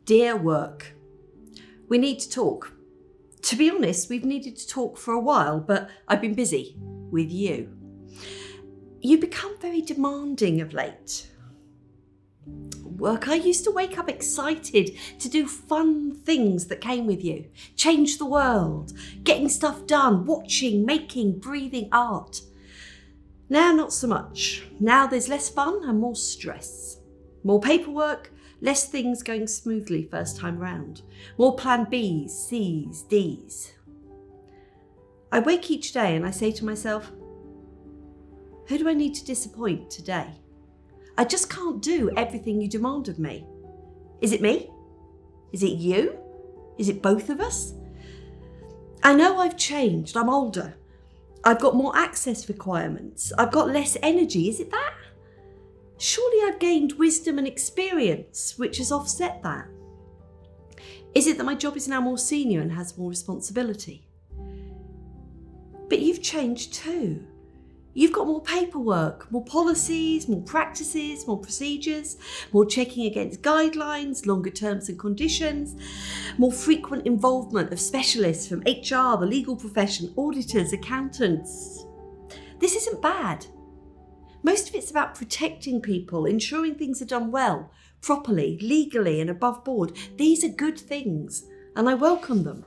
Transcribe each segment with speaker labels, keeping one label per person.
Speaker 1: Dear work, we need to talk. To be honest, we've needed to talk for a while, but I've been busy with you. You become very demanding of late. Work, I used to wake up excited to do fun things that came with you. Change the world, getting stuff done, watching, making, breathing art. Now, not so much. Now there's less fun and more stress. More paperwork, less things going smoothly first time round. More plan Bs, Cs, Ds. I wake each day and I say to myself, who do I need to disappoint today? I just can't do everything you demand of me. Is it me? Is it you? Is it both of us? I know I've changed. I'm older. I've got more access requirements. I've got less energy. Is it that? Surely I've gained wisdom and experience, which has offset that. Is it that my job is now more senior and has more responsibility? But you've changed too. You've got more paperwork, more policies, more practices, more procedures, more checking against guidelines, longer terms and conditions, more frequent involvement of specialists from HR, the legal profession, auditors, accountants. This isn't bad. Most of it's about protecting people, ensuring things are done well, properly, legally and above board. These are good things and I welcome them.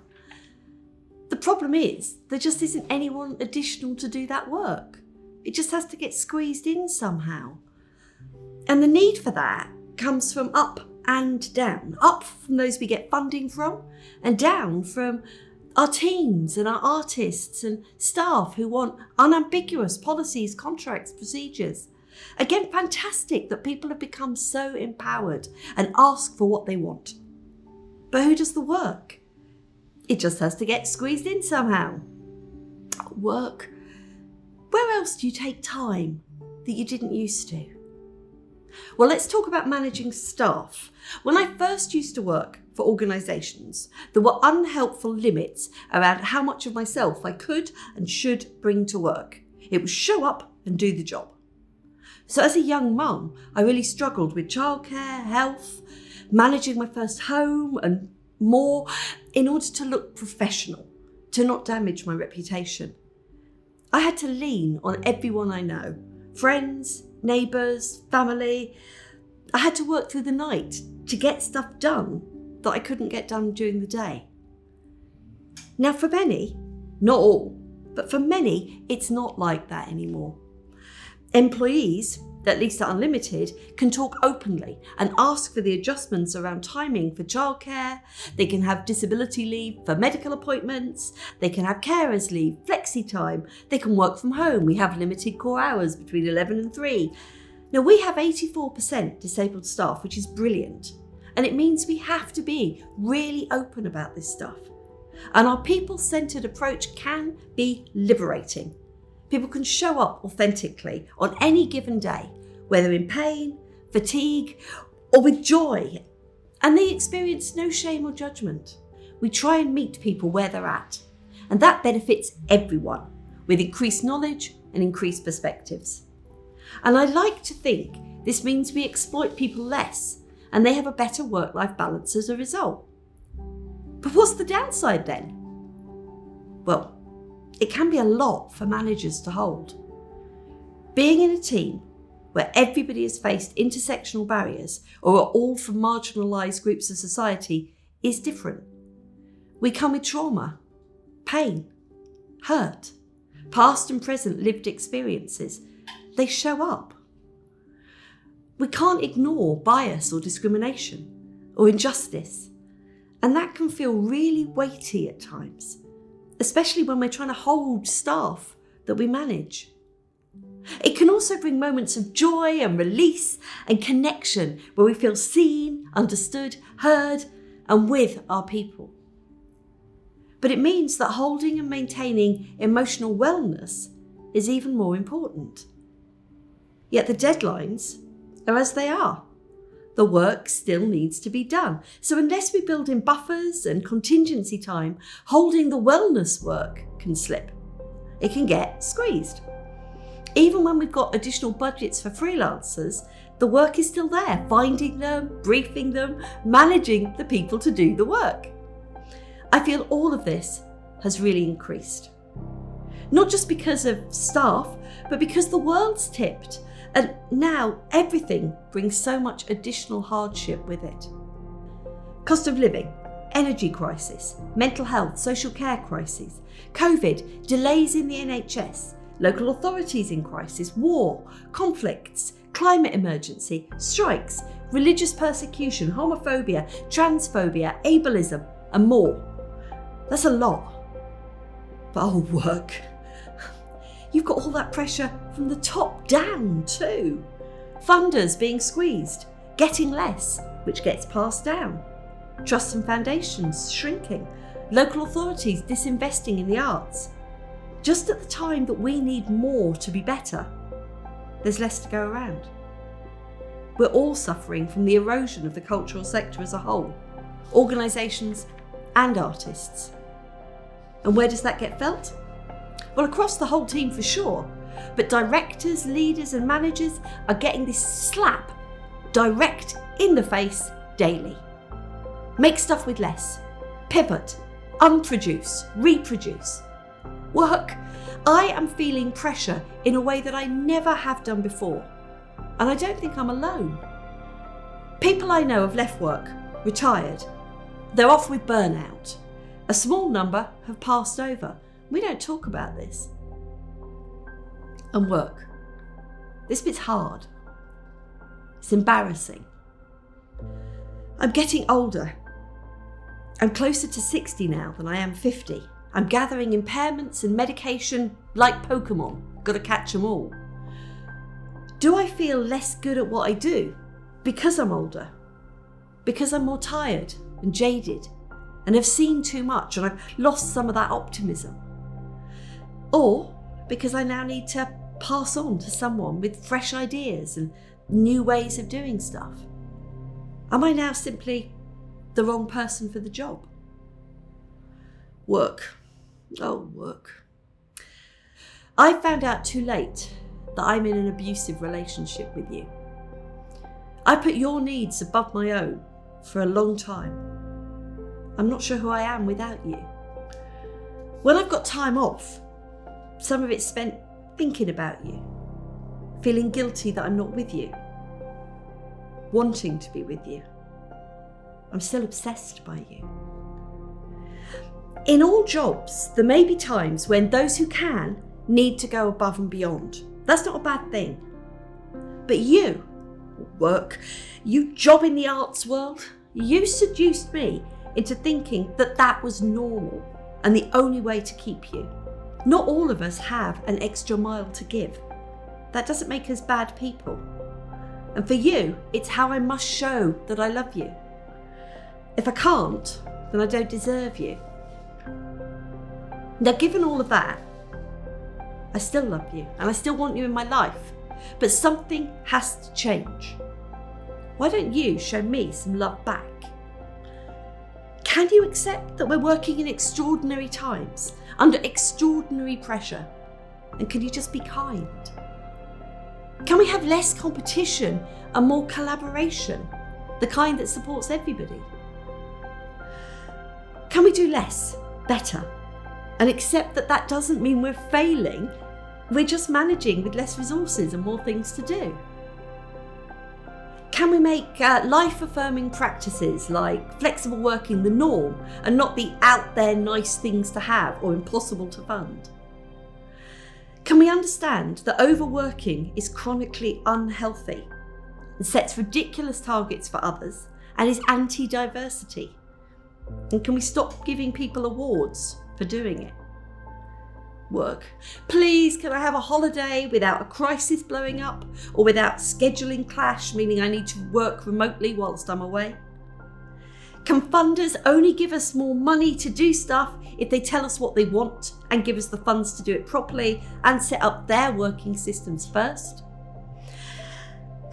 Speaker 1: The problem is there just isn't anyone additional to do that work. It just has to get squeezed in somehow. And the need for that comes from up and down. Up from those we get funding from, and down from our teams and our artists and staff who want unambiguous policies, contracts, procedures. Again, fantastic that people have become so empowered and ask for what they want. But who does the work? It just has to get squeezed in somehow. Work. Where else do you take time that you didn't used to? Well, let's talk about managing staff. When I first used to work for organisations, there were unhelpful limits around how much of myself I could and should bring to work. It was show up and do the job. So as a young mum, I really struggled with childcare, health, managing my first home and more in order to look professional, to not damage my reputation. I had to lean on everyone I know, friends, neighbours, family. I had to work through the night to get stuff done that I couldn't get done during the day. Now for many, not all, but for many, it's not like that anymore. Employees, at least at Unlimited, can talk openly and ask for the adjustments around timing for childcare. They can have disability leave for medical appointments. They can have carers leave, flexi time. They can work from home. We have limited core hours between 11 and 3. Now we have 84% disabled staff, which is brilliant. And it means we have to be really open about this stuff. And our people-centred approach can be liberating. People can show up authentically on any given day, whether in pain, fatigue, or with joy, and they experience no shame or judgment. We try and meet people where they're at, and that benefits everyone with increased knowledge and increased perspectives. And I like to think this means we exploit people less, and they have a better work-life balance as a result. But what's the downside then? Well, it can be a lot for managers to hold. Being in a team where everybody has faced intersectional barriers or are all from marginalised groups of society is different. We come with trauma, pain, hurt, past and present lived experiences. They show up. We can't ignore bias or discrimination or injustice, and that can feel really weighty at times, especially when we're trying to hold staff that we manage. It can also bring moments of joy and release and connection where we feel seen, understood, heard, and with our people. But it means that holding and maintaining emotional wellness is even more important. Yet the deadlines are as they are. The work still needs to be done. So unless we build in buffers and contingency time, holding the wellness work can slip. It can get squeezed. Even when we've got additional budgets for freelancers, the work is still there, finding them, briefing them, managing the people to do the work. I feel all of this has really increased. Not just because of staff, but because the world's tipped, and now everything brings so much additional hardship with it. Cost of living, energy crisis, mental health, social care crises, COVID, delays in the NHS, local authorities in crisis, war, conflicts, climate emergency, strikes, religious persecution, homophobia, transphobia, ableism, and more. That's a lot. But oh, work. You've got all that pressure from the top down too. Funders being squeezed, getting less, which gets passed down. Trusts and foundations shrinking. Local authorities disinvesting in the arts. Just at the time that we need more to be better, there's less to go around. We're all suffering from the erosion of the cultural sector as a whole, organisations and artists. And where does that get felt? Well, across the whole team for sure, but directors, leaders and managers are getting this slap direct in the face daily. Make stuff with less, pivot, unproduce, reproduce. Work, I am feeling pressure in a way that I never have done before, and I don't think I'm alone. People I know have left work, retired. They're off with burnout. A small number have passed over. We don't talk about this. And work. This bit's hard. It's embarrassing. I'm getting older. I'm closer to 60 now than I am 50. I'm gathering impairments and medication like Pokemon. Gotta catch them all. Do I feel less good at what I do because I'm older? Because I'm more tired and jaded and have seen too much and I've lost some of that optimism? Or because I now need to pass on to someone with fresh ideas and new ways of doing stuff? Am I now simply the wrong person for the job? Work. Oh, work. I found out too late that I'm in an abusive relationship with you. I put your needs above my own for a long time. I'm not sure who I am without you. When I've got time off, some of it's spent thinking about you, feeling guilty that I'm not with you, wanting to be with you. I'm still obsessed by you. In all jobs, there may be times when those who can need to go above and beyond. That's not a bad thing. But you, work, you job in the arts world, you seduced me into thinking that that was normal and the only way to keep you. Not all of us have an extra mile to give. That doesn't make us bad people. And for you, it's how I must show that I love you. If I can't, then I don't deserve you. Now, given all of that, I still love you and I still want you in my life, but something has to change. Why don't you show me some love back? Can you accept that we're working in extraordinary times, under extraordinary pressure? And can you just be kind? Can we have less competition and more collaboration, the kind that supports everybody? Can we do less, better, and accept that that doesn't mean we're failing, we're just managing with less resources and more things to do? Can we make life-affirming practices like flexible working the norm and not the out there nice things to have or impossible to fund? Can we understand that overworking is chronically unhealthy and sets ridiculous targets for others and is anti-diversity? And can we stop giving people awards for doing it? Work. Please, can I have a holiday without a crisis blowing up or without scheduling clash, meaning I need to work remotely whilst I'm away? Can funders only give us more money to do stuff if they tell us what they want and give us the funds to do it properly and set up their working systems first?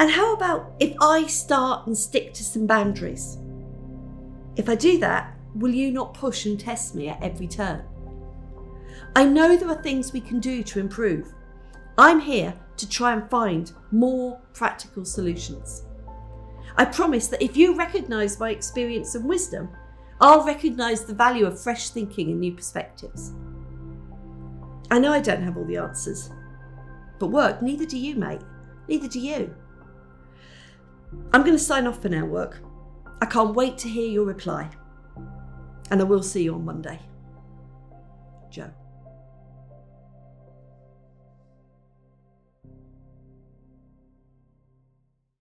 Speaker 1: And how about if I start and stick to some boundaries? If I do that, will you not push and test me at every turn? I know there are things we can do to improve. I'm here to try and find more practical solutions. I promise that if you recognise my experience and wisdom, I'll recognise the value of fresh thinking and new perspectives. I know I don't have all the answers, but work, neither do you, mate. Neither do you. I'm going to sign off for now, work. I can't wait to hear your reply. And I will see you on Monday. Joe.